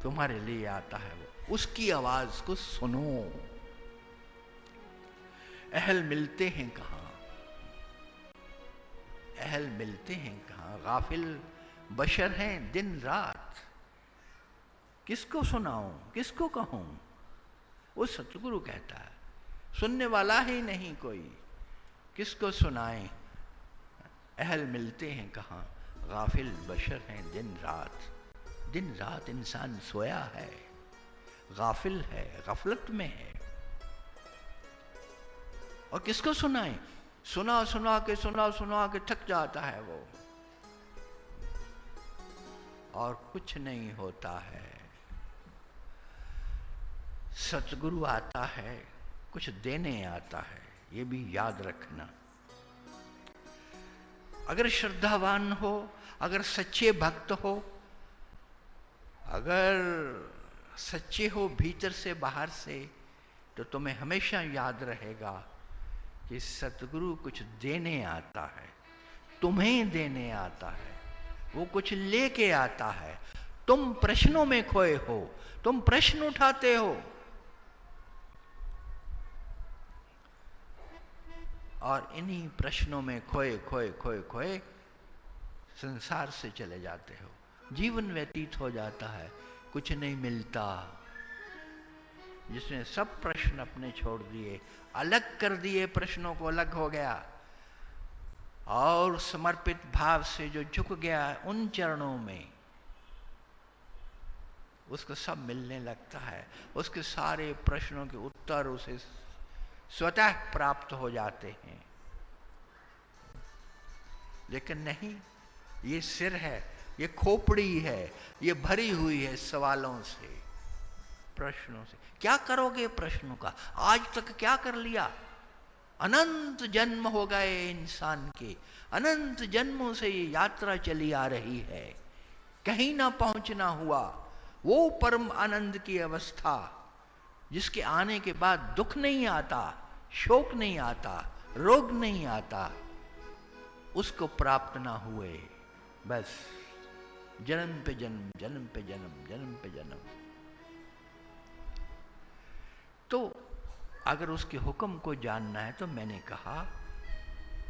तुम्हारे लिए आता है वो, उसकी आवाज को सुनो। अहल मिलते हैं कहाँ, अहल मिलते हैं कहाँ, गाफिल बशर हैं दिन रात। किसको सुनाऊं, किसको कहूं? वो सतगुरु कहता है, सुनने वाला ही नहीं कोई, किसको सुनाएं। अहल मिलते हैं कहाँ, गाफिल बशर हैं दिन रात। दिन रात इंसान सोया है, गाफिल है, गफलत में है। और किसको सुनाएं? सुना सुना के थक जाता है वो, और कुछ नहीं होता है। सतगुरु आता है, कुछ देने आता है, ये भी याद रखना। अगर श्रद्धावान हो, अगर सच्चे भक्त हो, अगर सच्चे हो भीतर से बाहर से, तो तुम्हें हमेशा याद रहेगा कि सतगुरु कुछ देने आता है, तुम्हें देने आता है, वो कुछ लेके आता है। तुम प्रश्नों में खोए हो, तुम प्रश्न उठाते हो और इन्हीं प्रश्नों में खोए खोए खोए खोए संसार से चले जाते हो। जीवन व्यतीत हो जाता है, कुछ नहीं मिलता। जिसने सब प्रश्न अपने छोड़ दिए, अलग कर दिए, प्रश्नों को अलग हो गया, और समर्पित भाव से जो झुक गया उन चरणों में, उसको सब मिलने लगता है। उसके सारे प्रश्नों के उत्तर उसे स्वतः प्राप्त हो जाते हैं। लेकिन नहीं, ये सिर है, ये खोपड़ी है, ये भरी हुई है सवालों से, प्रश्नों से। क्या करोगे प्रश्नों का? आज तक क्या कर लिया? अनंत जन्म हो गए इंसान के, अनंत जन्मों से ये यात्रा चली आ रही है, कहीं ना पहुंचना हुआ। वो परम आनंद की अवस्था जिसके आने के बाद दुख नहीं आता, शोक नहीं आता, रोग नहीं आता, उसको प्राप्त ना हुए। बस जन्म पे जन्म, जन्म पे जन्म, जन्म पे जन्म। तो अगर उसके हुक्म को जानना है तो मैंने कहा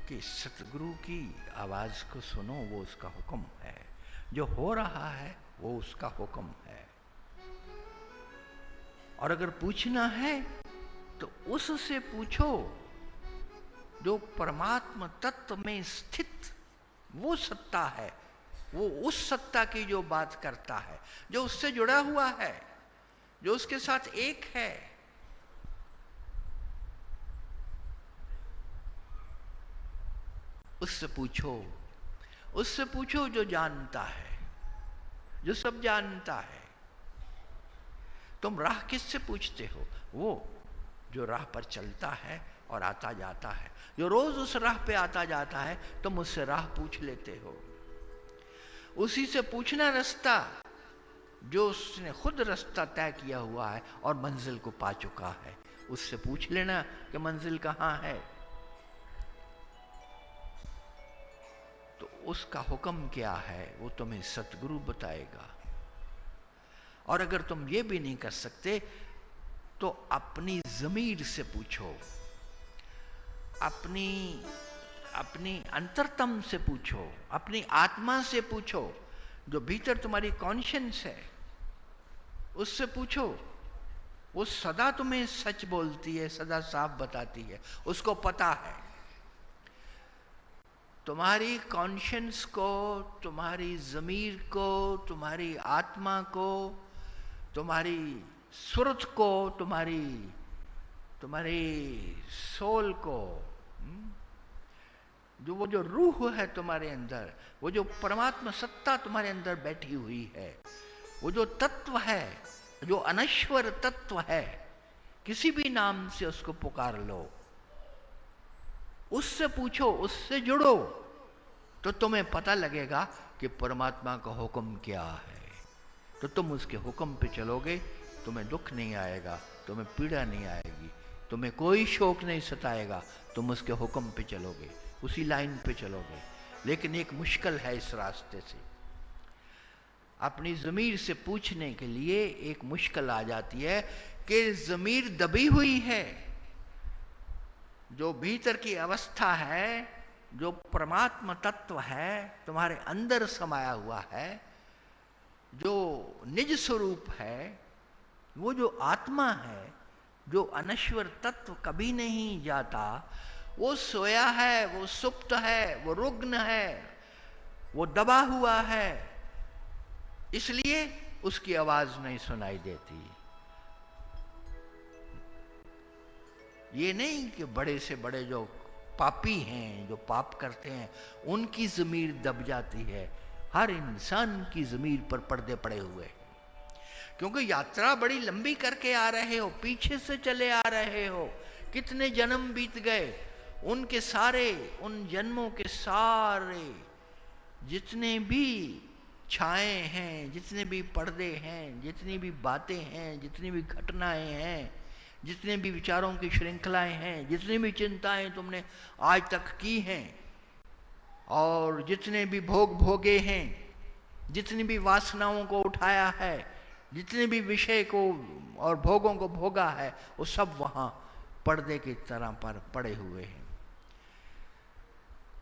कि सतगुरु की आवाज को सुनो, वो उसका हुक्म है। जो हो रहा है वो उसका हुक्म है। और अगर पूछना है तो उससे पूछो जो परमात्मा तत्व में स्थित वो सत्ता है, वो उस सत्ता की जो बात करता है, जो उससे जुड़ा हुआ है, जो उसके साथ एक है। उससे पूछो, उससे पूछो जो जानता है, जो सब जानता है। तुम राह किससे पूछते हो? वो जो राह पर चलता है और आता जाता है, जो रोज उस राह पे आता जाता है, तुम उससे राह पूछ लेते हो। उसी से पूछना रास्ता जो उसने खुद रास्ता तय किया हुआ है और मंजिल को पा चुका है। उससे पूछ लेना कि मंजिल कहाँ है। तो उसका हुक्म क्या है वो तुम्हें सतगुरु बताएगा। और अगर तुम ये भी नहीं कर सकते तो अपनी ज़मीर से पूछो, अपनी अंतरतम से पूछो, अपनी आत्मा से पूछो, जो भीतर तुम्हारी कॉन्शियंस है उससे पूछो। वो सदा तुम्हें सच बोलती है, सदा साफ बताती है, उसको पता है। तुम्हारी कॉन्शियंस को, तुम्हारी ज़मीर को, तुम्हारी आत्मा को, तुम्हारी सुरत को, तुम्हारी सोल को, वो जो रूह है तुम्हारे अंदर, वो जो परमात्मा सत्ता तुम्हारे अंदर बैठी हुई है, वो जो तत्व है, जो अनश्वर तत्व है, किसी भी नाम से उसको पुकार लो, उससे पूछो, उससे जुड़ो, तो तुम्हें पता लगेगा कि परमात्मा का हुक्म क्या है। तो तुम उसके हुक्म पे चलोगे, तुम्हें दुख नहीं आएगा, तुम्हें पीड़ा नहीं आएगी, तुम्हें कोई शोक नहीं सताएगा। तुम उसके हुक्म पे चलोगे, उसी लाइन पे चलोगे। लेकिन एक मुश्किल है इस रास्ते से। अपनी ज़मीर से पूछने के लिए एक मुश्किल आ जाती है कि ज़मीर दबी हुई है। जो भीतर की अवस्था है, जो परमात्मा तत्व है तुम्हारे अंदर समाया हुआ है, जो निज स्वरूप है, वो जो आत्मा है, जो अनश्वर तत्व कभी नहीं जाता, वो सोया है, वो सुप्त है, वो रुग्ण है, वो दबा हुआ है, इसलिए उसकी आवाज नहीं सुनाई देती। ये नहीं कि बड़े से बड़े जो पापी हैं, जो पाप करते हैं, उनकी ज़मीर दब जाती है। हर इंसान की ज़मीर पर पर्दे पड़े हुए हैं, क्योंकि यात्रा बड़ी लंबी करके आ रहे हो, पीछे से चले आ रहे हो, कितने जन्म बीत गए, उनके सारे, उन जन्मों के सारे जितने भी छाए हैं, जितने भी पर्दे हैं, जितनी भी बातें हैं, जितनी भी घटनाएं हैं, जितने भी विचारों की श्रृंखलाएं हैं, जितनी भी चिंताएं तुमने आज तक की हैं, और जितने भी भोग भोगे हैं, जितनी भी वासनाओं को उठाया है, जितने भी विषय को और भोगों को भोगा है, वो सब वहां पर्दे की तरह पर पड़े हुए हैं।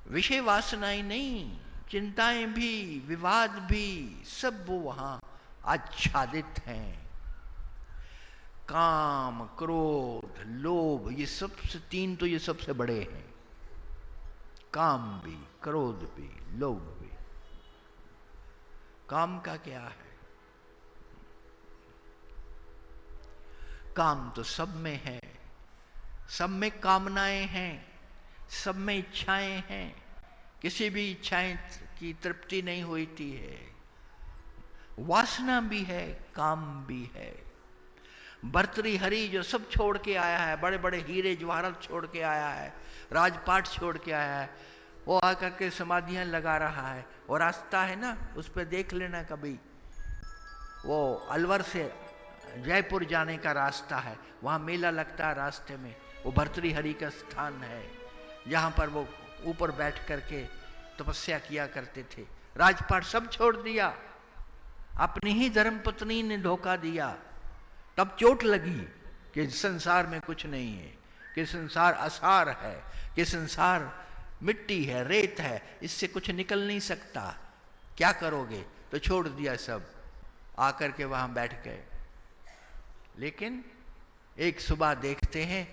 विषय वासनाएं नहीं, चिंताएं भी, विवाद भी, सब वो वहां आच्छादित हैं। काम, क्रोध, लोभ, ये सबसे तीन तो ये सबसे बड़े हैं। काम भी, क्रोध भी, लोभ भी। काम का क्या है? काम तो सब में है, सब में कामनाएं हैं, सब में इच्छाएं हैं, किसी भी इच्छाएं की तृप्ति नहीं होती है। वासना भी है, काम भी है। भर्तृहरि जो सब छोड़ के आया है, बड़े बड़े हीरे जवाहरात छोड़ के आया है, राजपाट छोड़ के आया है, वो आकर के समाधियां लगा रहा है। वो रास्ता है ना, उस पर देख लेना कभी, वो अलवर से जयपुर जाने का रास्ता है, वहाँ मेला लगता है रास्ते में, वो भर्तृहरि का स्थान है, जहाँ पर वो ऊपर बैठ करके तपस्या किया करते थे। राजपाट सब छोड़ दिया, अपनी ही धर्मपत्नी ने धोखा दिया, तब चोट लगी कि संसार में कुछ नहीं है, कि संसार असार है, कि संसार मिट्टी है, रेत है, इससे कुछ निकल नहीं सकता, क्या करोगे? तो छोड़ दिया सब, आकर के वहां बैठ गए। लेकिन एक सुबह देखते हैं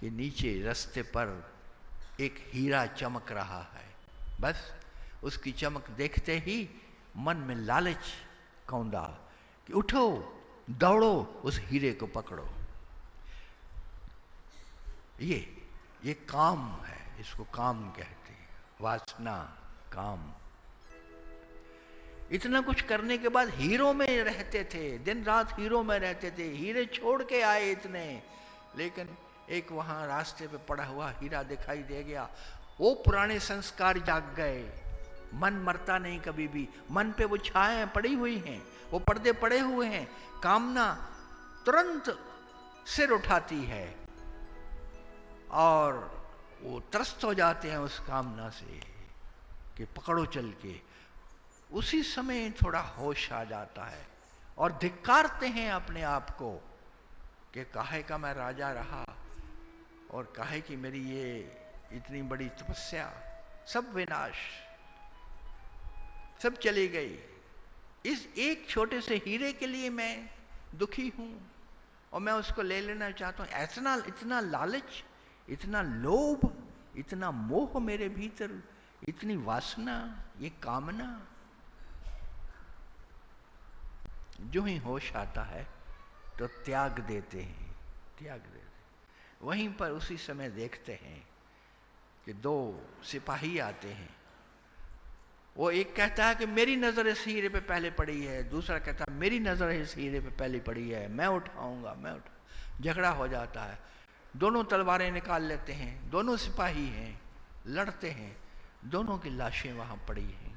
कि नीचे रास्ते पर एक हीरा चमक रहा है। बस उसकी चमक देखते ही मन में लालच कौंधा कि उठो, दौड़ो, उस हीरे को पकड़ो। ये काम है, इसको काम कहते हैं, वासना, काम। इतना कुछ करने के बाद हीरो में रहते थे, दिन रात हीरो में रहते थे, हीरे छोड़ के आए इतने, लेकिन एक वहां रास्ते पे पड़ा हुआ हीरा दिखाई दे गया। वो पुराने संस्कार जाग गए। मन मरता नहीं कभी भी, मन पे वो छाएं पड़ी हुई हैं, वो पर्दे पड़े हुए हैं। कामना तुरंत सिर उठाती है और वो त्रस्त हो जाते हैं उस कामना से कि पकड़ो चल के। उसी समय थोड़ा होश आ जाता है और धिक्कारते हैं अपने आप को कि काहे का मैं राजा रहा, और काहे की मेरी ये इतनी बड़ी तपस्या, सब विनाश, सब चली गई। इस एक छोटे से हीरे के लिए मैं दुखी हूं और मैं उसको ले लेना चाहता हूं। इतना लालच, इतना लोभ, इतना मोह मेरे भीतर, इतनी वासना, ये कामना। जो ही होश आता है तो त्याग देते हैं, त्याग देते हैं। वहीं पर उसी समय देखते हैं कि दो सिपाही आते हैं। वो एक कहता है कि मेरी नजर इस हीरे पे पहले पड़ी है, दूसरा कहता है मेरी नजर इस हीरे पे पहले पड़ी है, मैं उठाऊंगा, मैं उठा। झगड़ा हो जाता है, दोनों तलवारें निकाल लेते हैं, दोनों सिपाही हैं, लड़ते हैं, दोनों की लाशें वहां पड़ी हैं।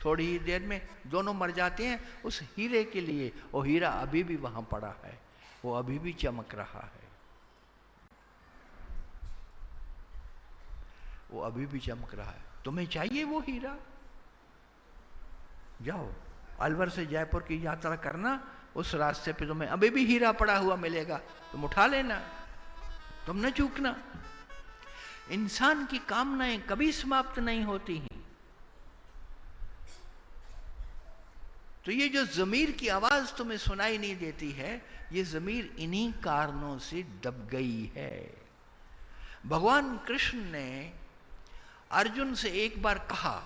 थोड़ी ही देर में दोनों मर जाते हैं उस हीरे के लिए। वो हीरा अभी भी वहां पड़ा है, वो अभी भी चमक रहा है, वो अभी भी चमक रहा है। तुम्हें चाहिए वो हीरा? जाओ अलवर से जयपुर की यात्रा करना, उस रास्ते पे तुम्हें अभी भी हीरा पड़ा हुआ मिलेगा, तुम उठा लेना, तुम न चूकना। इंसान की कामनाएं कभी समाप्त नहीं होती हैं। तो ये जो ज़मीर की आवाज तुम्हें सुनाई नहीं देती है, ये ज़मीर इन्हीं कारणों से दब गई है। भगवान कृष्ण ने अर्जुन से एक बार कहा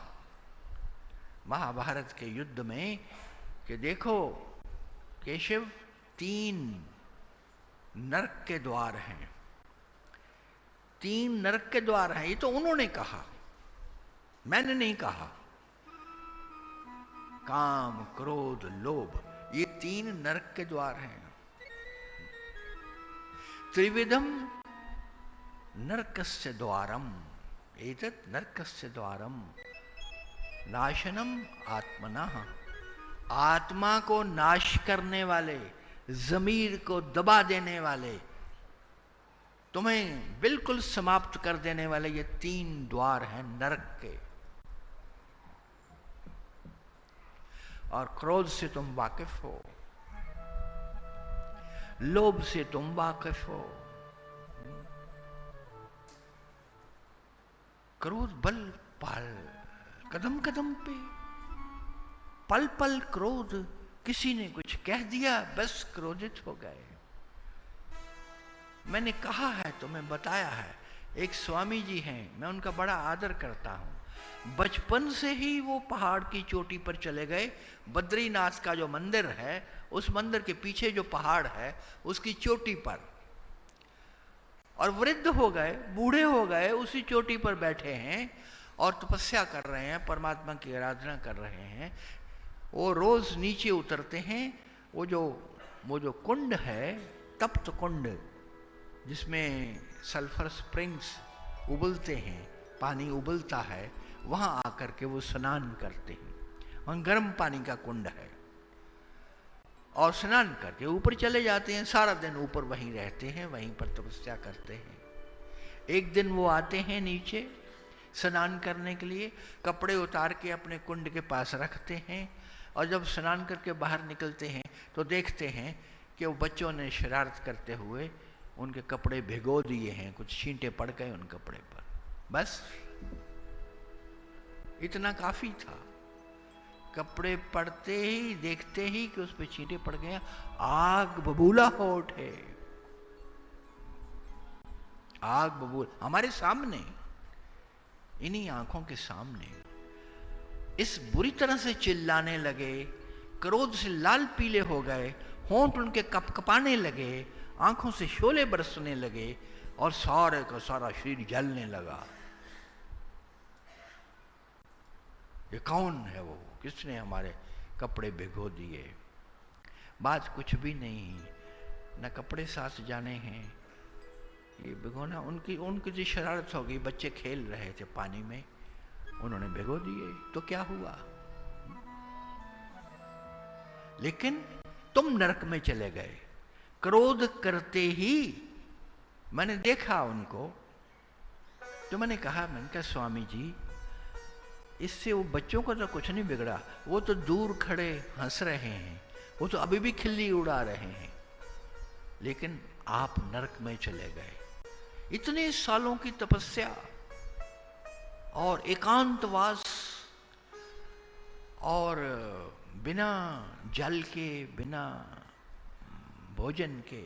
महाभारत के युद्ध में कि देखो केशव, 3 नरक के द्वार हैं, 3 नरक के द्वार हैं। ये तो उन्होंने कहा, मैंने नहीं कहा। काम, क्रोध, लोभ, ये 3 नरक के द्वार हैं। त्रिविधम नरकस्य द्वारम, एतत् नरकस्य द्वारम नाशनम आत्मनः। आत्मा को नाश करने वाले, जमीर को दबा देने वाले, तुम्हें बिल्कुल समाप्त कर देने वाले ये 3 द्वार हैं नरक के। और क्रोध से तुम वाकिफ हो, लोभ से तुम वाकिफ हो। क्रोध बल पल, कदम कदम पे, पल पल क्रोध। किसी ने कुछ कह दिया, बस क्रोधित हो गए। मैंने कहा है, तुम्हें बताया है, एक स्वामी जी हैं, मैं उनका बड़ा आदर करता हूं। बचपन से ही वो पहाड़ की चोटी पर चले गए। बद्रीनाथ का जो मंदिर है, उस मंदिर के पीछे जो पहाड़ है, उसकी चोटी पर, और वृद्ध हो गए, बूढ़े हो गए, उसी चोटी पर बैठे हैं और तपस्या कर रहे हैं, परमात्मा की आराधना कर रहे हैं। वो रोज नीचे उतरते हैं। वो जो कुंड है, तप्त कुंड, जिसमें सल्फर स्प्रिंग्स उबलते हैं, पानी उबलता है, वहां आकर के वो स्नान करते हैं। वहां गर्म पानी का कुंड है, और स्नान करके ऊपर चले जाते हैं। सारा दिन ऊपर वहीं रहते हैं, वहीं पर तपस्या करते हैं। एक दिन वो आते हैं नीचे स्नान करने के लिए, कपड़े उतार के अपने कुंड के पास रखते हैं, और जब स्नान करके बाहर निकलते हैं तो देखते हैं कि वो बच्चों ने शरारत करते हुए उनके कपड़े भिगो दिए हैं, कुछ छींटे पड़ गए उन कपड़े पर। बस इतना काफी था। कपड़े पड़ते ही, देखते ही कि उस पे छींटे पड़ गए, आग बबूला हो उठे। आग बबूल हमारे सामने, इन्हीं आंखों के सामने। इस बुरी तरह से चिल्लाने लगे, क्रोध से लाल पीले हो गए, होंठ उनके कपकपाने लगे, आंखों से शोले बरसने लगे, और सारे का सारा शरीर जलने लगा। ये कौन है वो, किसने हमारे कपड़े भिगो दिए? बात कुछ भी नहीं, न कपड़े साथ जाने हैं, ये भिगोना उनकी जो शरारत हो गई। बच्चे खेल रहे थे पानी में, उन्होंने भिगो दिए, तो क्या हुआ? लेकिन तुम नरक में चले गए। क्रोध करते ही मैंने देखा उनको, तो मैंने कहा स्वामी जी, इससे वो बच्चों को तो कुछ नहीं बिगड़ा, वो तो दूर खड़े हंस रहे हैं, वो तो अभी भी खिल्ली उड़ा रहे हैं, लेकिन आप नरक में चले गए। इतने सालों की तपस्या और एकांतवास, और बिना जल के, बिना भोजन के,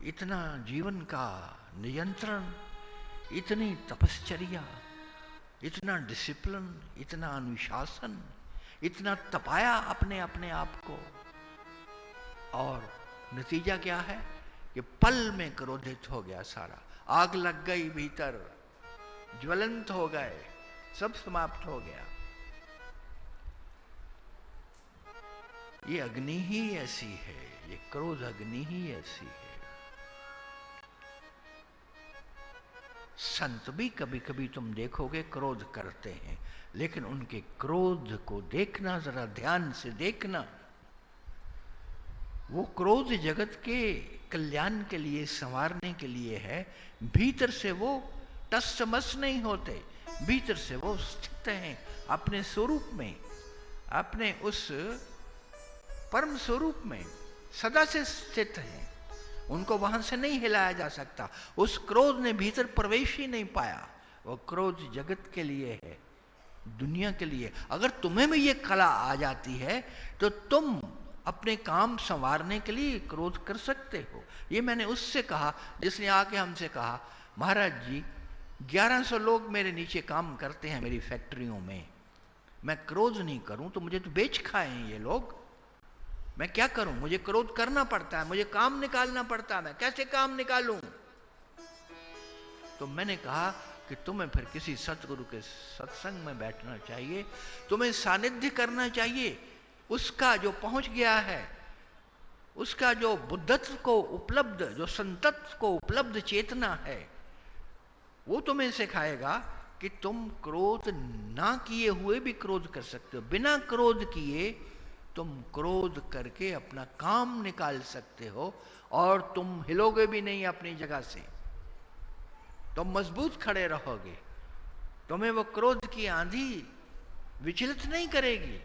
इतना जीवन का नियंत्रण, इतनी तपश्चर्या, इतना डिसिप्लिन, इतना अनुशासन, इतना तपाया अपने आप को, और नतीजा क्या है कि पल में क्रोधित हो गया सारा। आग लग गई भीतर, ज्वलंत हो गए, सब समाप्त हो गया। ये अग्नि ही ऐसी है, ये क्रोध अग्नि ही ऐसी है। संत भी कभी कभी तुम देखोगे क्रोध करते हैं, लेकिन उनके क्रोध को देखना, जरा ध्यान से देखना, वो क्रोध जगत के कल्याण के लिए, संवारने के लिए है। भीतर से वो टस मस नहीं होते, भीतर से वो स्थित हैं अपने स्वरूप में, अपने उस परम स्वरूप में सदा से स्थित हैं, उनको वहां से नहीं हिलाया जा सकता। उस क्रोध ने भीतर प्रवेश ही नहीं पाया। वो क्रोध जगत के लिए है, दुनिया के लिए। अगर तुम्हें में ये कला आ जाती है तो तुम अपने काम संवारने के लिए क्रोध कर सकते हो। ये मैंने उससे कहा जिसने आके हमसे कहा, महाराज जी 1100 लोग मेरे नीचे काम करते हैं मेरी फैक्ट्रियों में, मैं क्रोध नहीं करूं तो मुझे तो बेच खाएं ये लोग, मैं क्या करूं? मुझे क्रोध करना पड़ता है, मुझे काम निकालना पड़ता है, मैं कैसे काम निकालूं? तो मैंने कहा कि तुम्हें फिर किसी सतगुरु के सत्संग में बैठना चाहिए, तुम्हें सानिध्य करना चाहिए उसका जो पहुंच गया है, उसका जो बुद्धत्व को उपलब्ध, जो संतत्व को उपलब्ध चेतना है, वो तुम्हें सिखाएगा कि तुम क्रोध ना किए हुए भी क्रोध कर सकते हो। बिना क्रोध किए तुम क्रोध करके अपना काम निकाल सकते हो और तुम हिलोगे भी नहीं अपनी जगह से, तुम मजबूत खड़े रहोगे, तुम्हें वो क्रोध की आंधी विचलित नहीं करेगी।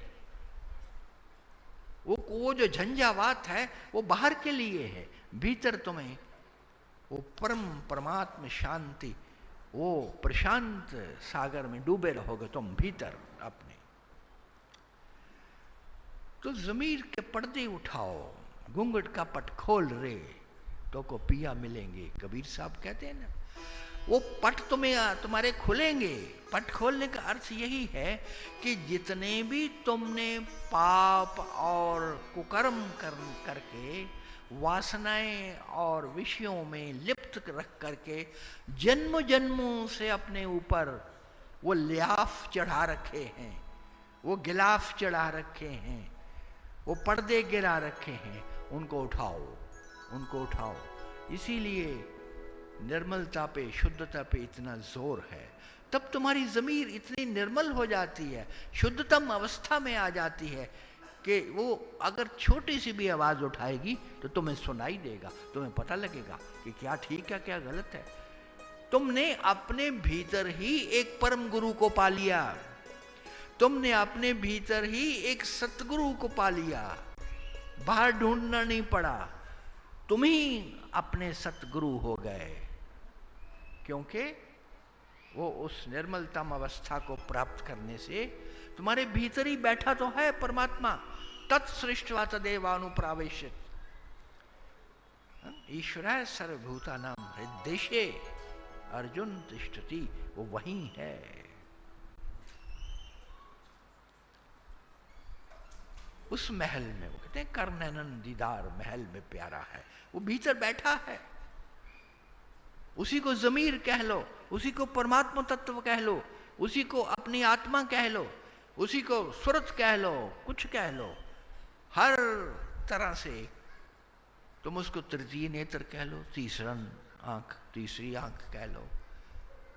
वो जो झंझावात है वो बाहर के लिए है, भीतर तुम्हें वो परम परमात्म शांति, वो प्रशांत सागर में डूबे रहोगे तुम भीतर अपने। तो ज़मीर के पर्दे उठाओ, घूंघट का पट खोल रे तो को पिया मिलेंगे, कबीर साहब कहते हैं ना। वो पट तुम्हारे खुलेंगे। पट खोलने का अर्थ यही है कि जितने भी तुमने पाप और कुकर्म करके वासनाएं और विषयों में लिप्त रख करके जन्म जन्मों से अपने ऊपर वो लियाफ चढ़ा रखे हैं, वो गिलाफ चढ़ा रखे हैं, वो पर्दे गिरा रखे हैं, उनको उठाओ, उनको उठाओ। इसीलिए निर्मलता पे, शुद्धता पे इतना जोर है। तब तुम्हारी ज़मीर इतनी निर्मल हो जाती है, शुद्धतम अवस्था में आ जाती है कि वो अगर छोटी सी भी आवाज़ उठाएगी तो तुम्हें सुनाई देगा, तुम्हें पता लगेगा कि क्या ठीक है क्या गलत है। तुमने अपने भीतर ही एक परम गुरु को पा लिया, तुमने अपने भीतर ही एक सतगुरु को पा लिया, बाहर ढूंढना नहीं पड़ा, तुम ही अपने सतगुरु हो गए। क्योंकि वो उस निर्मलतम अवस्था को प्राप्त करने से तुम्हारे भीतर ही बैठा तो है परमात्मा। तत्सृष्टवा तदेवानुप्रावेशित ईश्वराय सर्वभूतानां हृद्देशे अर्जुन तिष्ठति, वो वहीं है। उस महल में, वो कहते हैं करनैनन दीदार महल में प्यारा है, वो भीतर बैठा है। उसी को ज़मीर कह लो, उसी को परमात्मा तत्व कह लो, उसी को अपनी आत्मा कह लो, उसी को सुरत कह लो, कुछ कह लो, हर तरह से तुम उसको तृतीय नेत्र कह लो, तीसरी आंख कह लो,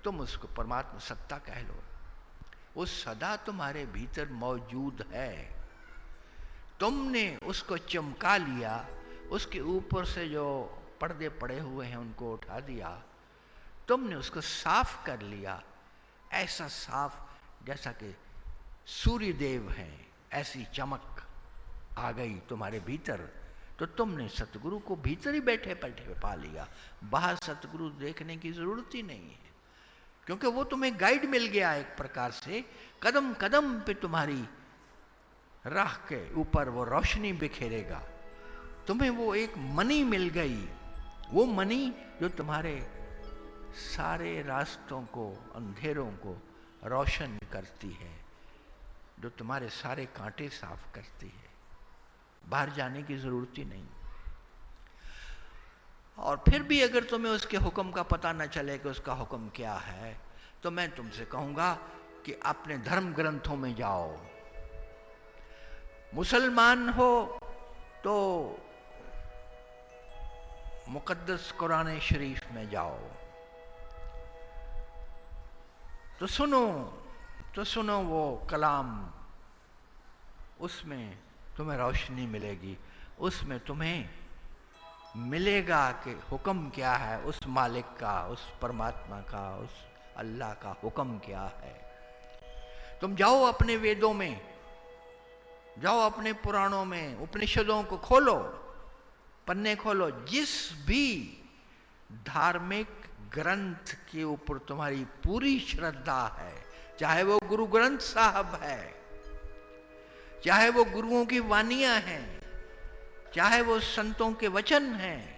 तुम उसको परमात्मा सत्ता कह लो, वो सदा तुम्हारे भीतर मौजूद है। तुमने उसको चमका लिया, उसके ऊपर से जो पर्दे पड़े हुए हैं उनको उठा दिया, तुमने उसको साफ कर लिया, ऐसा साफ जैसा कि सूर्य देव हैं, ऐसी चमक आ गई तुम्हारे भीतर। तो तुमने सतगुरु को भीतर ही बैठे बैठे पा लिया, बाहर सतगुरु देखने की जरूरत ही नहीं है, क्योंकि वो तुम्हें गाइड मिल गया एक प्रकार से। कदम कदम पे तुम्हारी राह के ऊपर वो रोशनी बिखेरेगा, तुम्हें वो एक मनी मिल गई, वो मनी जो तुम्हारे सारे रास्तों को, अंधेरों को रोशन करती है, जो तुम्हारे सारे कांटे साफ करती है, बाहर जाने की जरूरत ही नहीं। और फिर भी अगर तुम्हें उसके हुक्म का पता न चले कि उसका हुक्म क्या है, तो मैं तुमसे कहूंगा कि अपने धर्म ग्रंथों में जाओ। मुसलमान हो तो मुकद्दस कुरान शरीफ में जाओ, तो सुनो वो कलाम, उसमें तुम्हें रोशनी मिलेगी, उसमें तुम्हें मिलेगा कि हुक्म क्या है उस मालिक का, उस परमात्मा का, उस अल्लाह का हुक्म क्या है। तुम जाओ अपने वेदों में, जाओ अपने पुराणों में, उपनिषदों को खोलो, पन्ने खोलो, जिस भी धार्मिक ग्रंथ के ऊपर तुम्हारी पूरी श्रद्धा है, चाहे वो गुरु ग्रंथ साहब है, चाहे वो गुरुओं की वानियां हैं, चाहे वो संतों के वचन हैं,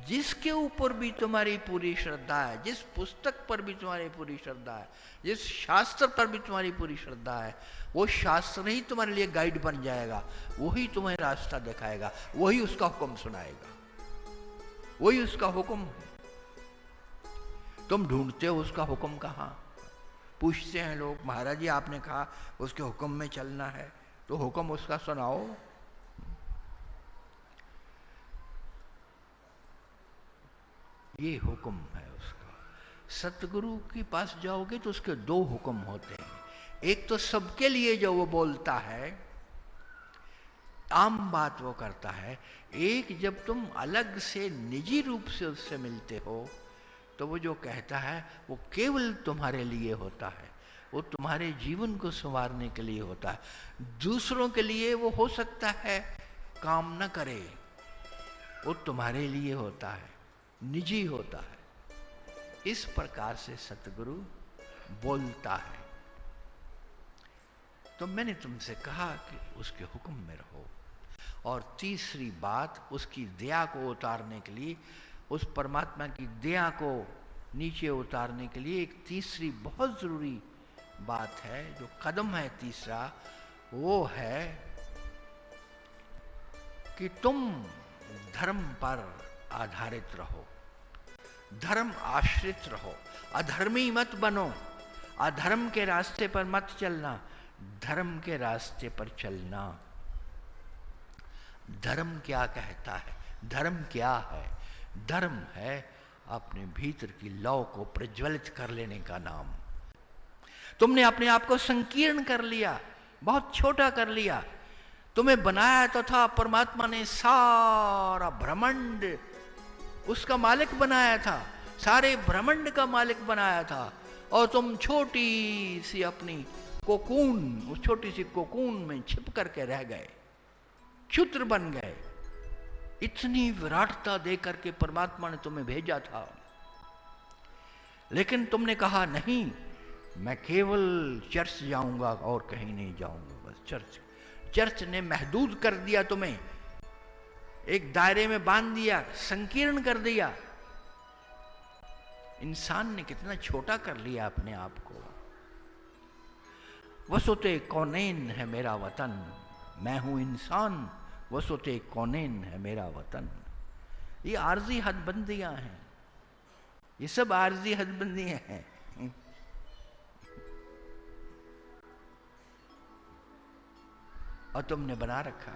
जिसके ऊपर भी तुम्हारी पूरी श्रद्धा है, जिस पुस्तक पर भी तुम्हारी पूरी श्रद्धा है, जिस शास्त्र पर भी तुम्हारी पूरी श्रद्धा है, वो शास्त्र ही तुम्हारे लिए गाइड बन जाएगा, वही तुम्हें रास्ता दिखाएगा, वही उसका हुक्म सुनाएगा, वही उसका हुक्म है। तुम ढूंढते हो उसका हुक्म कहाँ? पूछते हैं लोग, महाराज जी आपने कहा उसके हुक्म में चलना है, तो हुक्म उसका सुनाओ। ये हुक्म है उसका। सतगुरु के पास जाओगे तो उसके दो हुक्म होते हैं। एक तो सबके लिए जो वो बोलता है, आम बात वो करता है। एक जब तुम अलग से निजी रूप से उससे मिलते हो तो वो जो कहता है वो केवल तुम्हारे लिए होता है, वो तुम्हारे जीवन को संवारने के लिए होता है। दूसरों के लिए वो हो सकता है काम न करे, वो तुम्हारे लिए होता है, निजी होता है। इस प्रकार से सतगुरु बोलता है। तो मैंने तुमसे कहा कि उसके हुक्म में रहो। और तीसरी बात, उसकी दया को उतारने के लिए, उस परमात्मा की दया को नीचे उतारने के लिए एक तीसरी बहुत जरूरी बात है, जो कदम है तीसरा, वो है कि तुम धर्म पर आधारित रहो, धर्म आश्रित रहो, अधर्मी मत बनो, अधर्म के रास्ते पर मत चलना, धर्म के रास्ते पर चलना। धर्म क्या कहता है? धर्म क्या है? धर्म है अपने भीतर की लौ को प्रज्वलित कर लेने का नाम। तुमने अपने आप को संकीर्ण कर लिया, बहुत छोटा कर लिया। तुम्हें बनाया तो था परमात्मा ने, सारा ब्रह्मांड उसका मालिक बनाया था, सारे ब्रह्मांड का मालिक बनाया था, और तुम छोटी सी अपनी कोकून, उस छोटी सी कोकून में छिप करके रह गए, क्षुद्र बन गए। इतनी विराटता दे करके परमात्मा ने तुम्हें भेजा था, लेकिन तुमने कहा नहीं, मैं केवल चर्च जाऊंगा और कहीं नहीं जाऊंगा, बस चर्च। चर्च ने महदूद कर दिया तुम्हें, एक दायरे में बांध दिया, संकीर्ण कर दिया। इंसान ने कितना छोटा कर लिया अपने आप को। वसुते कौनैन है मेरा वतन, मैं हूं इंसान, वसुते कौनैन है मेरा वतन। ये आर्जी हदबंदियां हैं, ये सब आर्जी हदबंदियां हैं। और तुमने बना रखा,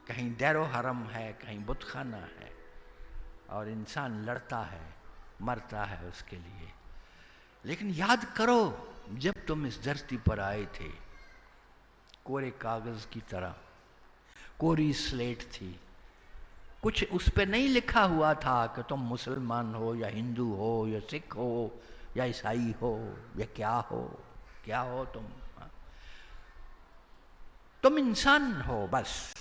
कहीं दैरो हरम है, कहीं बुतखाना है, और इंसान लड़ता है, मरता है उसके लिए। लेकिन याद करो, जब तुम इस धरती पर आए थे, कोरे कागज की तरह, कोरी स्लेट थी, कुछ उस पर नहीं लिखा हुआ था कि तुम मुसलमान हो या हिंदू हो या सिख हो या ईसाई हो या क्या हो तुम इंसान हो, बस।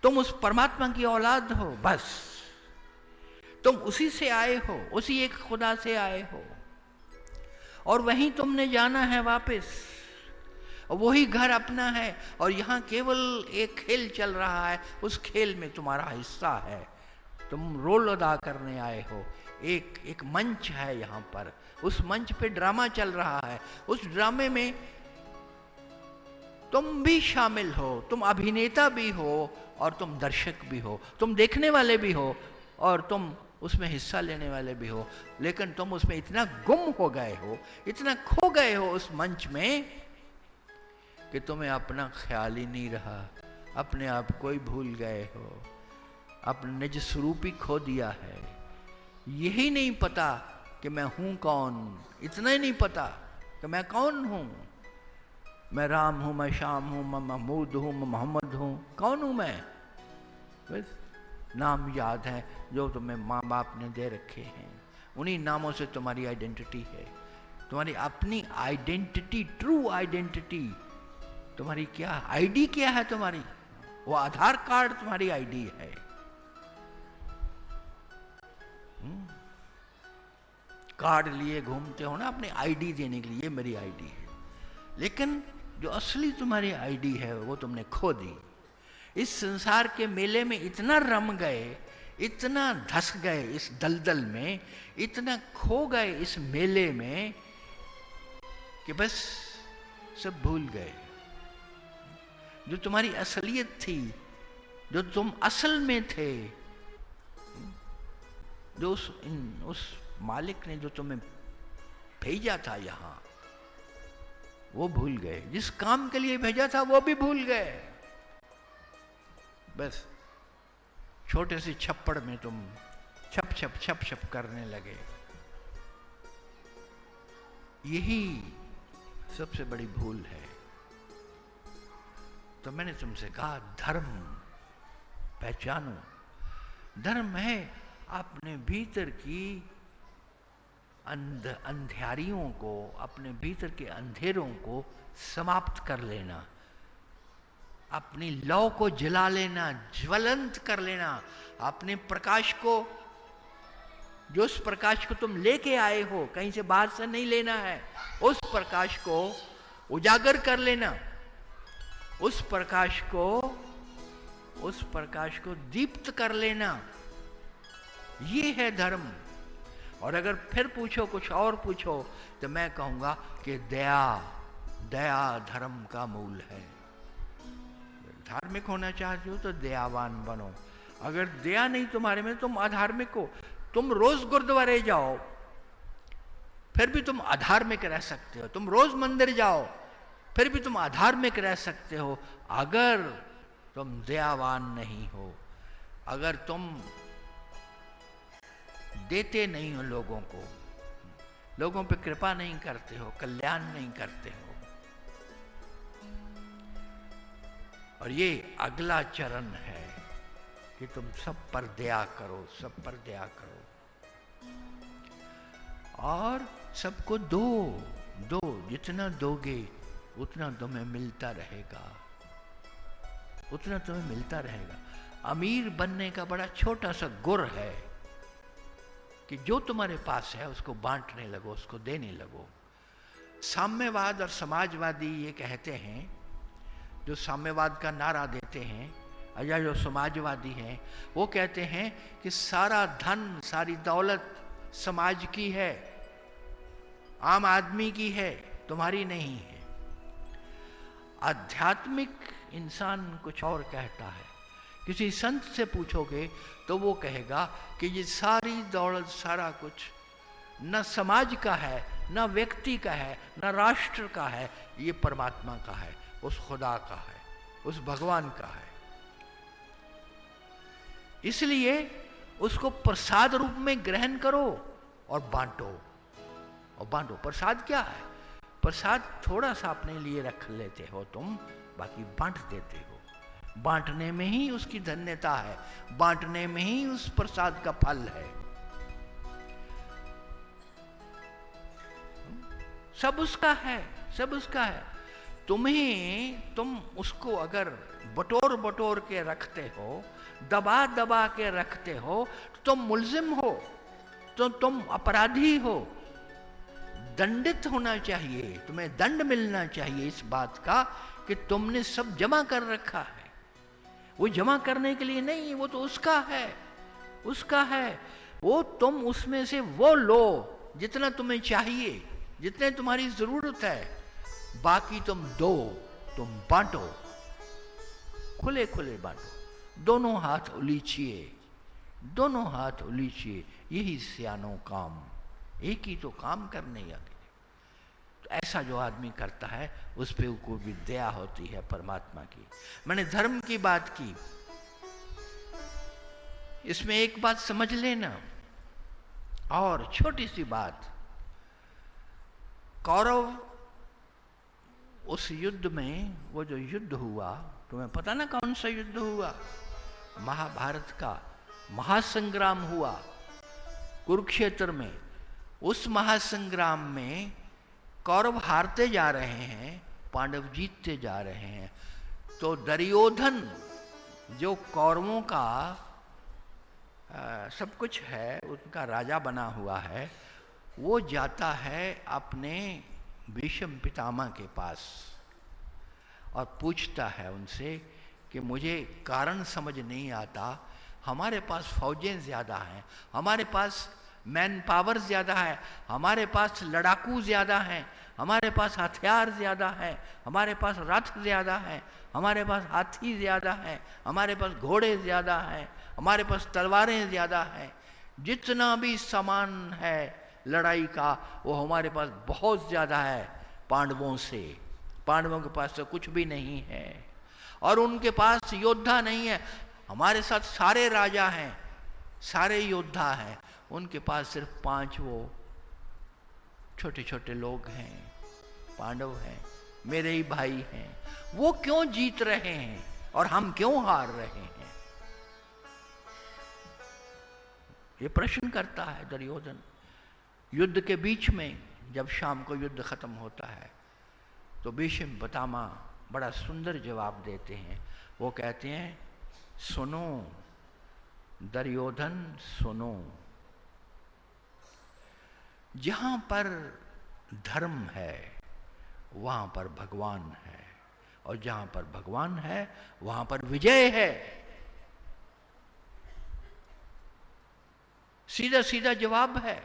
तुम उस परमात्मा की औलाद हो, बस। तुम उसी से आए हो, उसी एक खुदा से आए हो, और वहीं तुमने जाना है वापस, और वही घर अपना है। और यहाँ केवल एक खेल चल रहा है, उस खेल में तुम्हारा हिस्सा है, तुम रोल अदा करने आए हो। एक मंच है यहाँ पर, उस मंच पे ड्रामा चल रहा है, उस ड्रामे में तुम भी शामिल हो, तुम अभिनेता भी हो और तुम दर्शक भी हो, तुम देखने वाले भी हो और तुम उसमें हिस्सा लेने वाले भी हो। लेकिन तुम उसमें इतना गुम हो गए हो, इतना खो गए हो उस मंच में, कि तुम्हें अपना ख्याल ही नहीं रहा, अपने आप को ही भूल गए हो, अपने निज स्वरूप ही खो दिया है। यही नहीं पता कि मैं हूं कौन, इतना ही नहीं पता कि मैं कौन हूं। मैं राम हूं, मैं श्याम हूं, मैं महमूद हूं, मैं मोहम्मद हूं, कौन हूं मैं? बस नाम याद है जो तुम्हें माँ बाप ने दे रखे हैं, उन्हीं नामों से तुम्हारी आइडेंटिटी है। तुम्हारी अपनी आइडेंटिटी, ट्रू आइडेंटिटी तुम्हारी क्या आईडी क्या है तुम्हारी? वो आधार कार्ड तुम्हारी आईडी है। कार्ड लिए घूमते हो ना अपनी आईडी देने के लिए, मेरी आईडी है, लेकिन जो असली तुम्हारी आईडी है वो तुमने खो दी। इस संसार के मेले में इतना रम गए, इतना धस गए इस दलदल में, इतना खो गए इस मेले में कि बस सब भूल गए। जो तुम्हारी असलियत थी, जो तुम असल में थे, जो उस मालिक ने जो तुम्हें भेजा था यहां, वो भूल गए। जिस काम के लिए भेजा था वो भी भूल गए। बस छोटे से छप्पड़ में तुम छप छप छप छप करने लगे। यही सबसे बड़ी भूल है। तो मैंने तुमसे कहा धर्म पहचानो। धर्म है अपने भीतर की अंधियारियों को, अपने भीतर के अंधेरों को समाप्त कर लेना, अपनी लौ को जला लेना, ज्वलंत कर लेना, अपने प्रकाश को, जो उस प्रकाश को तुम लेके आए हो, कहीं से बाहर से नहीं लेना है, उस प्रकाश को उजागर कर लेना, उस प्रकाश को दीप्त कर लेना। ये है धर्म। और अगर फिर पूछो, कुछ और पूछो, तो मैं कहूंगा कि दया धर्म का मूल है। धार्मिक होना चाहते हो तो दयावान बनो। अगर दया नहीं तुम्हारे में, तुम अधार्मिक हो। तुम रोज गुरुद्वारे जाओ, फिर भी तुम अधार्मिक रह सकते हो। तुम रोज मंदिर जाओ, फिर भी तुम अधार्मिक रह सकते हो, अगर तुम दयावान नहीं हो, अगर तुम देते नहीं हो लोगों को, लोगों पे कृपा नहीं करते हो, कल्याण नहीं करते हो। और ये अगला चरण है कि तुम सब पर दया करो, सब पर दया करो और सबको दो। जितना दोगे उतना तुम्हें मिलता रहेगा, उतना तुम्हें मिलता रहेगा। अमीर बनने का बड़ा छोटा सा गुर है कि जो तुम्हारे पास है उसको बांटने लगो, उसको देने लगो। साम्यवाद और समाजवादी ये कहते हैं, जो साम्यवाद का नारा देते हैं या जो समाजवादी हैं, वो कहते हैं कि सारा धन, सारी दौलत समाज की है, आम आदमी की है, तुम्हारी नहीं है। आध्यात्मिक इंसान कुछ और कहता है। किसी संत से पूछोगे तो वो कहेगा कि ये सारी दौलत, सारा कुछ न समाज का है, न व्यक्ति का है, न राष्ट्र का है, ये परमात्मा का है, उस खुदा का है, उस भगवान का है। इसलिए उसको प्रसाद रूप में ग्रहण करो और बांटो। और बांटो। प्रसाद क्या है? प्रसाद थोड़ा सा अपने लिए रख लेते हो तुम, बाकी बांट देते हो। बांटने में ही उसकी धन्यता है, बांटने में ही उस प्रसाद का फल है। सब उसका है, सब उसका है। तुम उसको अगर बटोर बटोर के रखते हो, दबा दबा के रखते हो, तो तुम मुल्जिम हो, तो तुम अपराधी हो। दंडित होना चाहिए, तुम्हें दंड मिलना चाहिए इस बात का कि तुमने सब जमा कर रखा है। वो जमा करने के लिए नहीं, वो तो उसका है, उसका है। वो तुम उसमें से वो लो जितना तुम्हें चाहिए, जितने तुम्हारी जरूरत है, बाकी तुम दो, तुम बांटो, खुले खुले बांटो। दोनों हाथ उलीचिए, दोनों हाथ उलीचिए, यही सियानो काम। एक ही तो काम करने लगे। तो ऐसा जो आदमी करता है उस पे को भी दया होती है परमात्मा की। मैंने धर्म की बात की, इसमें एक बात समझ लेना, और छोटी सी बात। कौरव उस युद्ध में, वो जो युद्ध हुआ, तुम्हें पता ना कौन सा युद्ध हुआ? महाभारत का महासंग्राम हुआ कुरुक्षेत्र में। उस महासंग्राम में कौरव हारते जा रहे हैं, पांडव जीतते जा रहे हैं। तो दुर्योधन जो कौरवों का सब कुछ है, उनका राजा बना हुआ है, वो जाता है अपने भीष्म पितामह के पास और पूछता है उनसे कि मुझे कारण समझ नहीं आता, हमारे पास फौजें ज़्यादा हैं, हमारे पास मैन पावर ज़्यादा है, हमारे पास लड़ाकू ज़्यादा हैं, हमारे पास हथियार ज़्यादा हैं, हमारे पास रथ ज़्यादा हैं, हमारे पास हाथी ज़्यादा हैं, हमारे पास घोड़े ज़्यादा हैं, हमारे पास तलवारें ज़्यादा हैं, जितना भी सामान है लड़ाई का वो हमारे पास बहुत ज़्यादा है पांडवों से। पांडवों के पास तो कुछ भी नहीं है और उनके पास योद्धा नहीं है। हमारे साथ सारे राजा हैं, सारे योद्धा हैं, उनके पास सिर्फ 5 वो छोटे छोटे लोग हैं, पांडव हैं, मेरे ही भाई हैं। वो क्यों जीत रहे हैं और हम क्यों हार रहे हैं? ये प्रश्न करता है दुर्योधन। युद्ध के बीच में जब शाम को युद्ध खत्म होता है तो भीष्म पितामह बड़ा सुंदर जवाब देते हैं। वो कहते हैं, सुनो दुर्योधन सुनो, जहां पर धर्म है वहां पर भगवान है और जहां पर भगवान है वहां पर विजय है। सीधा सीधा जवाब है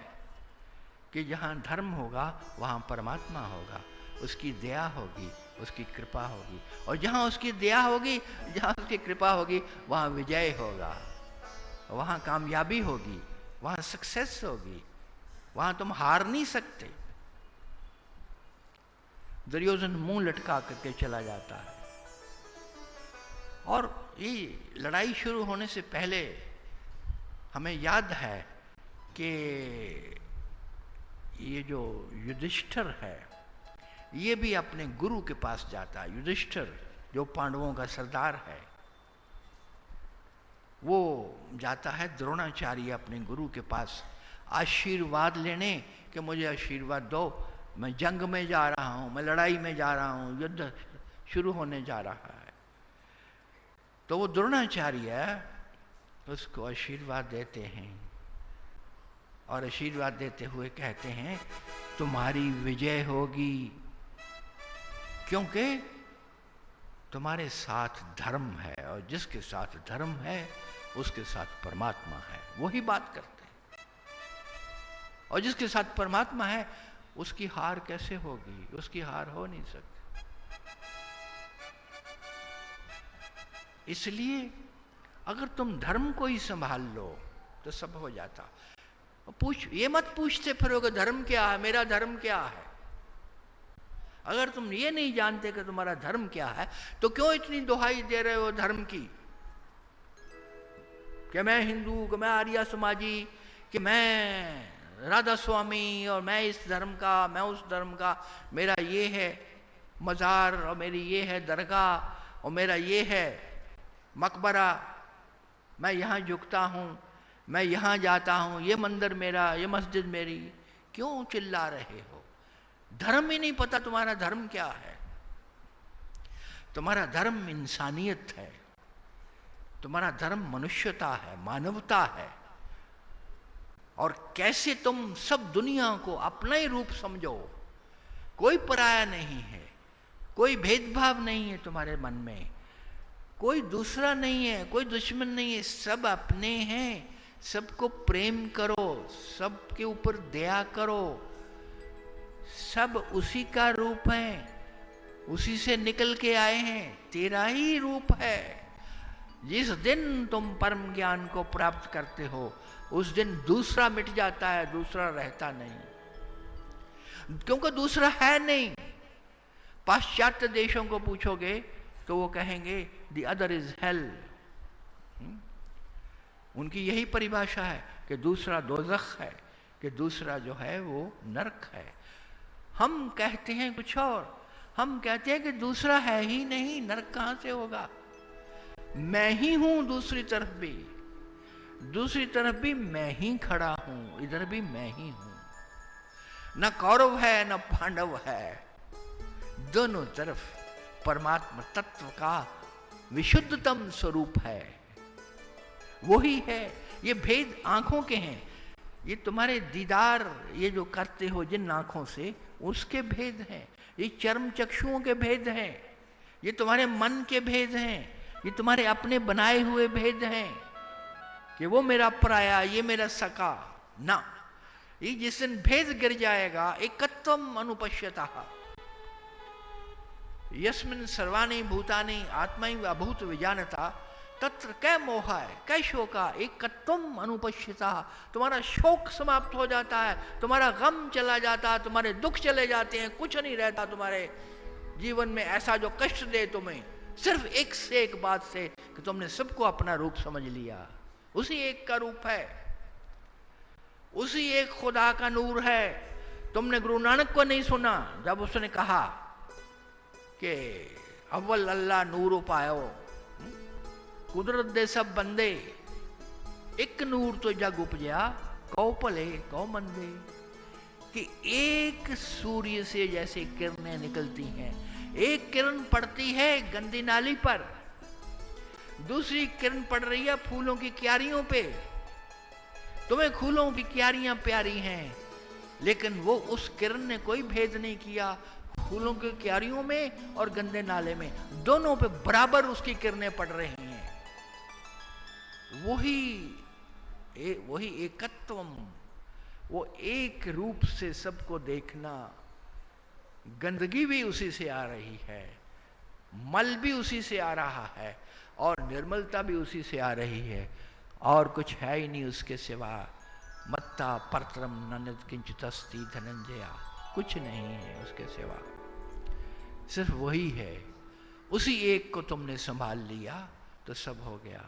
कि जहां धर्म होगा वहां परमात्मा होगा, उसकी दया होगी, उसकी कृपा होगी, और जहां उसकी दया होगी, जहां उसकी कृपा होगी, वहां विजय होगा, वहां कामयाबी होगी, वहां सक्सेस होगी, वहां तुम हार नहीं सकते। दुर्योधन मुंह लटका करके चला जाता है। और ये लड़ाई शुरू होने से पहले हमें याद है कि ये जो युधिष्ठिर है ये भी अपने गुरु के पास जाता है। युधिष्ठिर जो पांडवों का सरदार है वो जाता है द्रोणाचार्य अपने गुरु के पास आशीर्वाद लेने कि मुझे आशीर्वाद दो, मैं जंग में जा रहा हूं, मैं लड़ाई में जा रहा हूं, युद्ध शुरू होने जा रहा है। तो वो द्रोणाचार्य उसको आशीर्वाद देते हैं और आशीर्वाद देते हुए कहते हैं, तुम्हारी विजय होगी क्योंकि तुम्हारे साथ धर्म है और जिसके साथ धर्म है उसके साथ परमात्मा है। वही बात करते हैं। और जिसके साथ परमात्मा है उसकी हार कैसे होगी? उसकी हार हो नहीं सकती। इसलिए अगर तुम धर्म को ही संभाल लो तो सब हो जाता। ये मत पूछते फिरोगे धर्म क्या है, मेरा धर्म क्या है। अगर तुम ये नहीं जानते कि तुम्हारा धर्म क्या है तो क्यों इतनी दुहाई दे रहे हो धर्म की कि मैं हिंदू, कि मैं आर्य समाजी, कि मैं राधा स्वामी और मैं इस धर्म का, मैं उस धर्म का, मेरा ये है मज़ार और मेरी ये है दरगाह और मेरा ये है मकबरा, मैं यहाँ झुकता हूँ, मैं यहाँ जाता हूँ, ये मंदिर मेरा, ये मस्जिद मेरी। क्यों चिल्ला रहे हो? धर्म ही नहीं पता तुम्हारा धर्म क्या है। तुम्हारा धर्म इंसानियत है, तुम्हारा धर्म मनुष्यता है, मानवता है। और कैसे तुम सब दुनिया को अपना ही रूप समझो, कोई पराया नहीं है, कोई भेदभाव नहीं है तुम्हारे मन में, कोई दूसरा नहीं है, कोई दुश्मन नहीं है, सब अपने हैं। सबको प्रेम करो, सबके ऊपर दया करो, सब उसी का रूप है, उसी से निकल के आए हैं, तेरा ही रूप है। जिस दिन तुम परम ज्ञान को प्राप्त करते हो उस दिन दूसरा मिट जाता है, दूसरा रहता नहीं, क्योंकि दूसरा है नहीं। पाश्चात्य देशों को पूछोगे तो वो कहेंगे द अदर इज हेल। उनकी यही परिभाषा है कि दूसरा दोज़ख है, कि दूसरा जो है वो नरक है। हम कहते हैं कुछ और, हम कहते हैं कि दूसरा है ही नहीं, नरक कहां से होगा। मैं ही हूं दूसरी तरफ भी, दूसरी तरफ भी मैं ही खड़ा हूं, इधर भी मैं ही हूं। न कौरव है न पांडव है, दोनों तरफ परमात्मा तत्व का विशुद्धतम स्वरूप है, वही है। ये भेद आंखों के हैं, ये तुम्हारे दीदार ये जो करते हो जिन आंखों से, उसके भेद हैं। ये चर्म चक्षुओं के भेद हैं, ये तुम्हारे मन के भेद हैं, ये तुम्हारे अपने बनाए हुए भेद हैं कि वो मेरा पराया, ये मेरा सका ना। ये जिस दिन भेद गिर जाएगा, एकत्वम अनुपश्यतः यस्मिन् सर्वाणि भूतानि आत्मैव अभूत विजानता तत्र कै मोहा है कै शोका एकत्वम अनुपश्यतः। तुम्हारा शोक समाप्त हो जाता है, तुम्हारा गम चला जाता है, तुम्हारे दुख चले जाते हैं, कुछ नहीं रहता तुम्हारे जीवन में ऐसा जो कष्ट दे तुम्हें, सिर्फ एक से एक बात से कि तुमने सबको अपना रूप समझ लिया। उसी एक का रूप है, उसी एक खुदा का नूर है। तुमने गुरु नानक को नहीं सुना जब उसने कहा कि अव्वल अल्लाह नूर पायो, कुदरत दे सब बंदे, एक नूर तो जग उपजया, कौ भले कौ मंदे। कि एक सूर्य से जैसे किरणें निकलती हैं, एक किरण पड़ती है गंदी नाली पर, दूसरी किरण पड़ रही है फूलों की क्यारियों पे। तुम्हें फूलों की क्यारियां प्यारी हैं, लेकिन वो उस किरण ने कोई भेद नहीं किया फूलों की क्यारियों में और गंदे नाले में, दोनों पे बराबर उसकी किरणें पड़ रही हैं। वही एकत्वम, वो एक रूप से सबको देखना। गंदगी भी उसी से आ रही है, मल भी उसी से आ रहा है, और निर्मलता भी उसी से आ रही है, और कुछ है ही नहीं उसके सिवा। मत्ता परत्रम ननित किंचित अस्ति धनंजया, कुछ नहीं है उसके सिवा, सिर्फ वही है। उसी एक को तुमने संभाल लिया तो सब हो गया।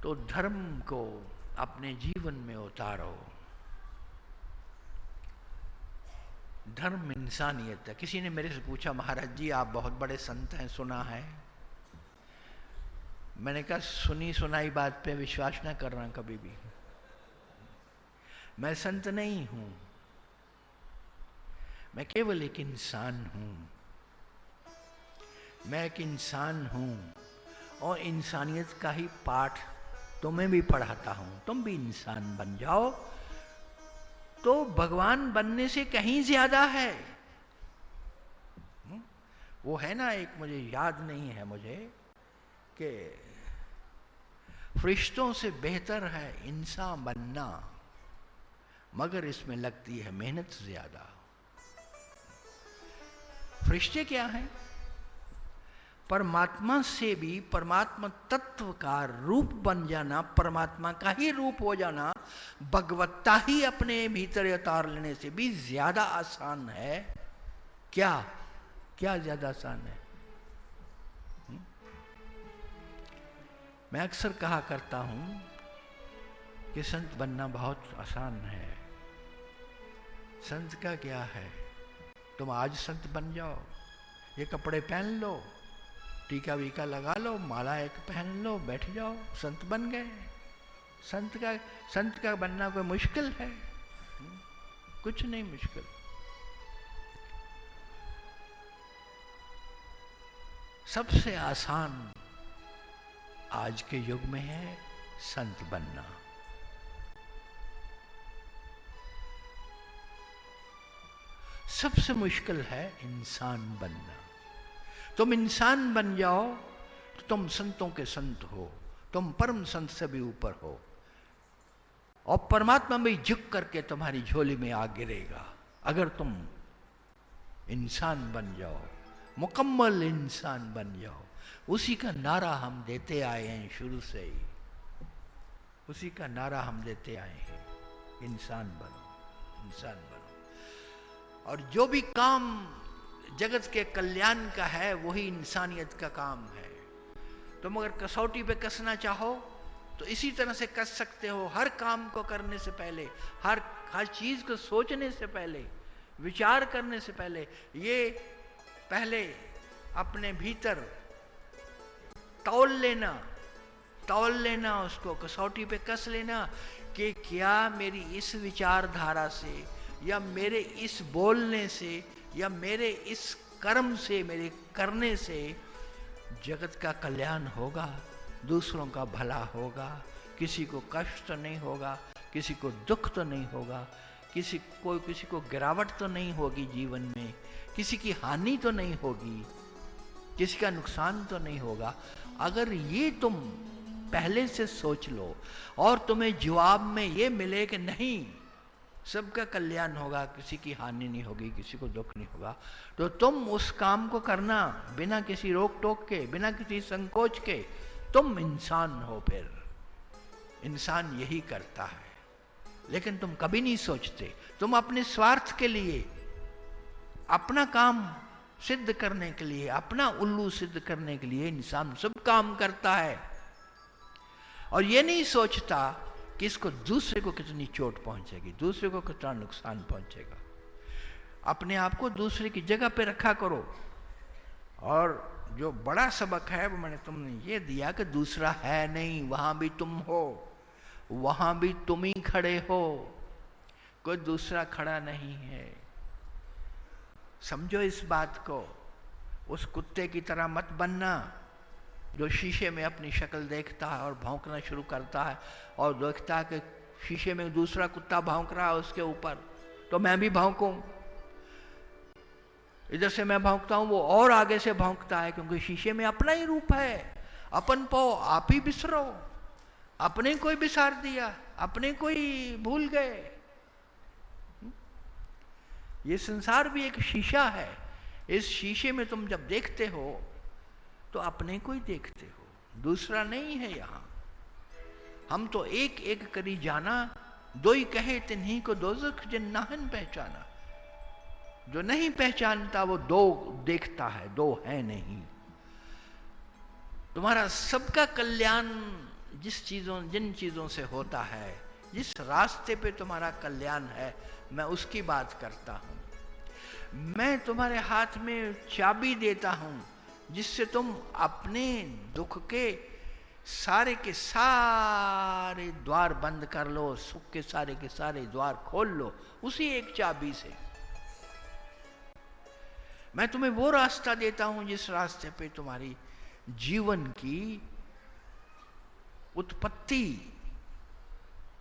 तो धर्म को अपने जीवन में उतारो। धर्म इंसानियत है। किसी ने मेरे से पूछा, महाराज जी आप बहुत बड़े संत हैं, सुना है। मैंने कहा सुनी सुनाई बात पे विश्वास न करना कभी भी। मैं संत नहीं हूं, मैं केवल एक इंसान हूं। मैं एक इंसान हूं और इंसानियत का ही पाठ तुम्हें भी पढ़ाता हूं। तुम भी इंसान बन जाओ तो भगवान बनने से कहीं ज्यादा है। वो है ना, एक मुझे याद नहीं है मुझे, कि फरिश्तों से बेहतर है इंसान बनना, मगर इसमें लगती है मेहनत ज्यादा। फरिश्ते क्या हैं? परमात्मा से भी परमात्मा तत्व का रूप बन जाना, परमात्मा का ही रूप हो जाना, भगवत्ता ही अपने भीतर उतार लेने से भी ज्यादा आसान है। क्या क्या ज्यादा आसान है? मैं अक्सर कहा करता हूं कि संत बनना बहुत आसान है। संत का क्या है? तुम आज संत बन जाओ, ये कपड़े पहन लो, टीका वीका लगा लो, माला एक पहन लो, बैठ जाओ, संत बन गए। संत का बनना कोई मुश्किल है? कुछ नहीं मुश्किल। सबसे आसान आज के युग में है संत बनना। सबसे मुश्किल है इंसान बनना। तुम इंसान बन जाओ तो तुम संतों के संत हो, तुम परम संत से भी ऊपर हो, और परमात्मा में झुक करके तुम्हारी झोली में आ गिरेगा अगर तुम इंसान बन जाओ, मुकम्मल इंसान बन जाओ। उसी का नारा हम देते आए हैं शुरू से ही, उसी का नारा हम देते आए हैं, इंसान बनो, इंसान बनो। और जो भी काम जगत के कल्याण का है वही इंसानियत का काम है। तुम अगर कसौटी पे कसना चाहो तो इसी तरह से कस सकते हो। हर काम को करने से पहले, हर चीज को सोचने से पहले, विचार करने से पहले, ये पहले अपने भीतर तौल लेना, उसको कसौटी पे कस लेना कि क्या मेरी इस विचारधारा से या मेरे इस बोलने से या मेरे इस कर्म से, मेरे करने से जगत का कल्याण होगा, दूसरों का भला होगा, किसी को कष्ट तो नहीं होगा, किसी को दुख तो नहीं होगा, किसी को गिरावट तो नहीं होगी जीवन में, किसी की हानि तो नहीं होगी, किसी का नुकसान तो नहीं होगा। अगर ये तुम पहले से सोच लो और तुम्हें जवाब में ये मिले कि नहीं, सबका कल्याण होगा, किसी की हानि नहीं होगी, किसी को दुख नहीं होगा, तो तुम उस काम को करना बिना किसी रोक टोक के, बिना किसी संकोच के। तुम इंसान हो। फिर इंसान यही करता है, लेकिन तुम कभी नहीं सोचते। तुम अपने स्वार्थ के लिए, अपना काम सिद्ध करने के लिए, अपना उल्लू सिद्ध करने के लिए इंसान सब काम करता है, और ये नहीं सोचता कि इसको दूसरे को कितनी चोट पहुंचेगी, दूसरे को कितना नुकसान पहुंचेगा। अपने आप को दूसरे की जगह पे रखा करो। और जो बड़ा सबक है वो मैंने तुमने ये दिया कि दूसरा है नहीं, वहां भी तुम हो, वहां भी तुम ही खड़े हो, कोई दूसरा खड़ा नहीं है। समझो इस बात को। उस कुत्ते की तरह मत बनना जो शीशे में अपनी शक्ल देखता है और भौंकना शुरू करता है, और देखता है कि शीशे में दूसरा कुत्ता भौंक रहा है उसके ऊपर, तो मैं भी भौंकूं। इधर से मैं भौंकता हूं, वो और आगे से भौंकता है, क्योंकि शीशे में अपना ही रूप है। अपन पाओ आप ही बिसरो, अपने कोई बिसार दिया, अपने कोई भूल गए। ये संसार भी एक शीशा है। इस शीशे में तुम जब देखते हो तो अपने को ही देखते हो, दूसरा नहीं है यहां। हम तो एक एक करी जाना, दो ही कहे तिन्हीं को दोज़ख जिन नाहन पहचाना। जो नहीं पहचानता वो दो देखता है, दो है नहीं। तुम्हारा सबका कल्याण जिन चीजों से होता है, जिस रास्ते पे तुम्हारा कल्याण है, मैं उसकी बात करता हूं। मैं तुम्हारे हाथ में चाबी देता हूं जिससे तुम अपने दुख के सारे द्वार बंद कर लो, सुख के सारे द्वार खोल लो उसी एक चाबी से। मैं तुम्हें वो रास्ता देता हूं जिस रास्ते पे तुम्हारी जीवन की उत्पत्ति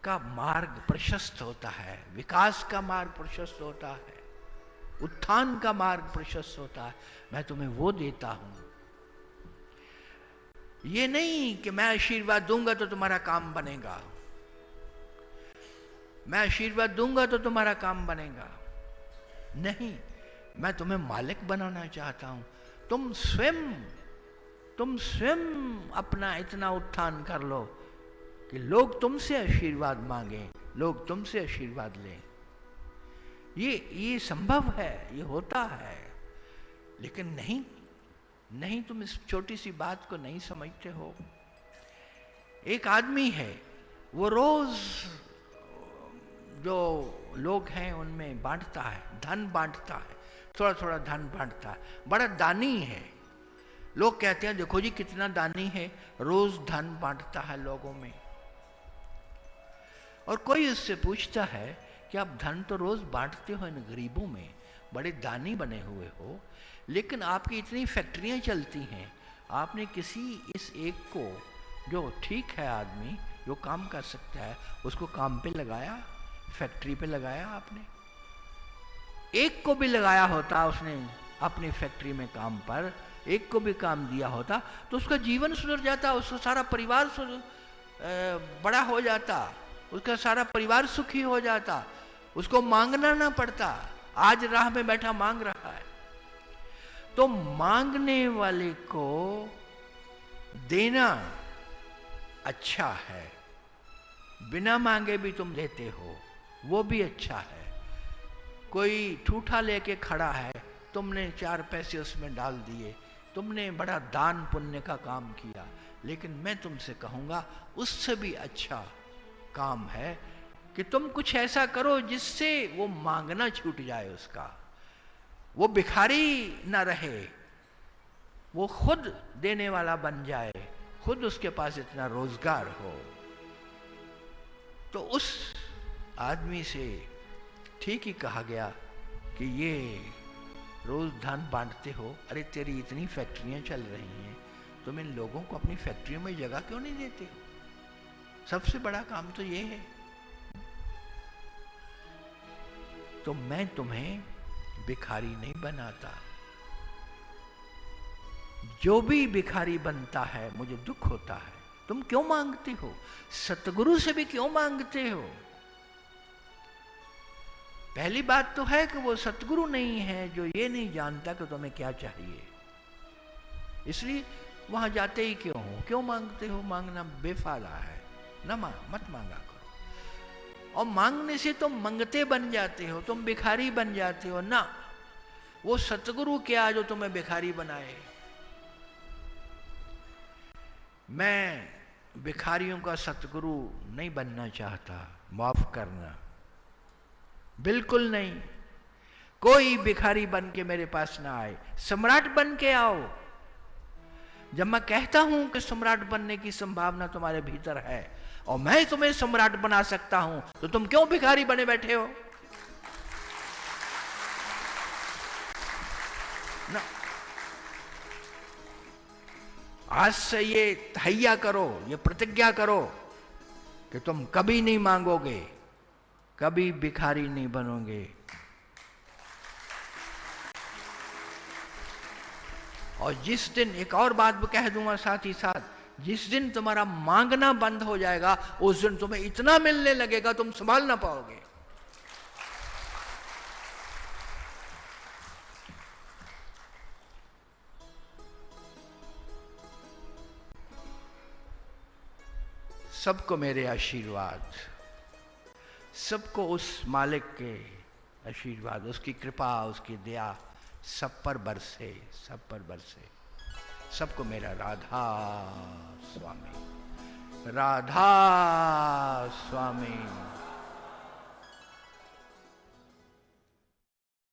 का मार्ग प्रशस्त होता है, विकास का मार्ग प्रशस्त होता है, उत्थान का मार्ग प्रशस्त होता है। मैं तुम्हें वो देता हूं। ये नहीं कि मैं आशीर्वाद दूंगा तो तुम्हारा काम बनेगा, मैं आशीर्वाद दूंगा तो तुम्हारा काम बनेगा। नहीं, मैं तुम्हें मालिक बनाना चाहता हूं। तुम स्वयं अपना इतना उत्थान कर लो कि लोग तुमसे आशीर्वाद मांगे, लोग तुमसे आशीर्वाद लें। ये संभव है, ये होता है। लेकिन नहीं, तुम इस छोटी सी बात को नहीं समझते हो। एक आदमी है, वो रोज जो लोग हैं उनमें बांटता है, धन बांटता है, थोड़ा थोड़ा धन बांटता है, बड़ा दानी है। लोग कहते हैं देखो जी कितना दानी है, रोज धन बांटता है लोगों में। और कोई उससे पूछता है कि आप धन तो रोज बांटते हो इन गरीबों में, बड़े दानी बने हुए हो, लेकिन आपकी इतनी फैक्ट्रियां चलती हैं, आपने किसी इस एक को, जो ठीक है आदमी, जो काम कर सकता है, उसको काम पे लगाया, फैक्ट्री पे लगाया आपने? एक को भी लगाया होता उसने अपनी फैक्ट्री में काम पर, एक को भी काम दिया होता तो उसका जीवन सुधर जाता, उसका सारा परिवार बड़ा हो जाता, उसका सारा परिवार सुखी हो जाता, उसको मांगना ना पड़ता। आज राह में बैठा मांग रहा है। तो मांगने वाले को देना अच्छा है, बिना मांगे भी तुम देते हो, वो भी अच्छा है। कोई ठूठा लेके खड़ा है, तुमने 4 पैसे उसमें डाल दिए, तुमने बड़ा दान पुण्य का काम किया। लेकिन मैं तुमसे कहूंगा उससे भी अच्छा काम है कि तुम कुछ ऐसा करो जिससे वो मांगना छूट जाए, उसका वो भिखारी ना रहे, वो खुद देने वाला बन जाए, खुद उसके पास इतना रोजगार हो। तो उस आदमी से ठीक ही कहा गया कि ये रोज धन बांटते हो। अरे तेरी इतनी फैक्ट्रियां चल रही हैं, तुम इन लोगों को अपनी फैक्ट्रियों में जगह क्यों नहीं देते हो? सबसे बड़ा काम तो ये है। तो मैं तुम्हें भिखारी नहीं बनाता। जो भी भिखारी बनता है मुझे दुख होता है। तुम क्यों मांगते हो? सतगुरु से भी क्यों मांगते हो? पहली बात तो है कि वो सतगुरु नहीं है जो ये नहीं जानता कि तुम्हें क्या चाहिए, इसलिए वहां जाते ही क्यों हो? क्यों मांगते हो? मांगना बेफायदा है, मत मांगा करो। और मांगने से तुम मंगते बन जाते हो, तुम भिखारी बन जाते हो ना। वो सतगुरु क्या जो तुम्हें भिखारी बनाए? मैं भिखारियों का सतगुरु नहीं बनना चाहता, माफ करना, बिल्कुल नहीं। कोई भिखारी बन के मेरे पास ना आए, सम्राट बन के आओ। जब मैं कहता हूं कि सम्राट बनने की संभावना तुम्हारे भीतर है और मैं तुम्हें सम्राट बना सकता हूं, तो तुम क्यों भिखारी बने बैठे हो ना? आज से ये तहैया करो, ये प्रतिज्ञा करो कि तुम कभी नहीं मांगोगे, कभी भिखारी नहीं बनोगे। और जिस दिन, एक और बात भी कह दूंगा साथ ही साथ, जिस दिन तुम्हारा मांगना बंद हो जाएगा उस दिन तुम्हें इतना मिलने लगेगा तुम संभाल ना पाओगे। सबको मेरे आशीर्वाद, सबको उस मालिक के आशीर्वाद, उसकी कृपा, उसकी दया सब पर बरसे, सब पर बरसे। सबको मेरा राधा स्वामी, राधा स्वामी।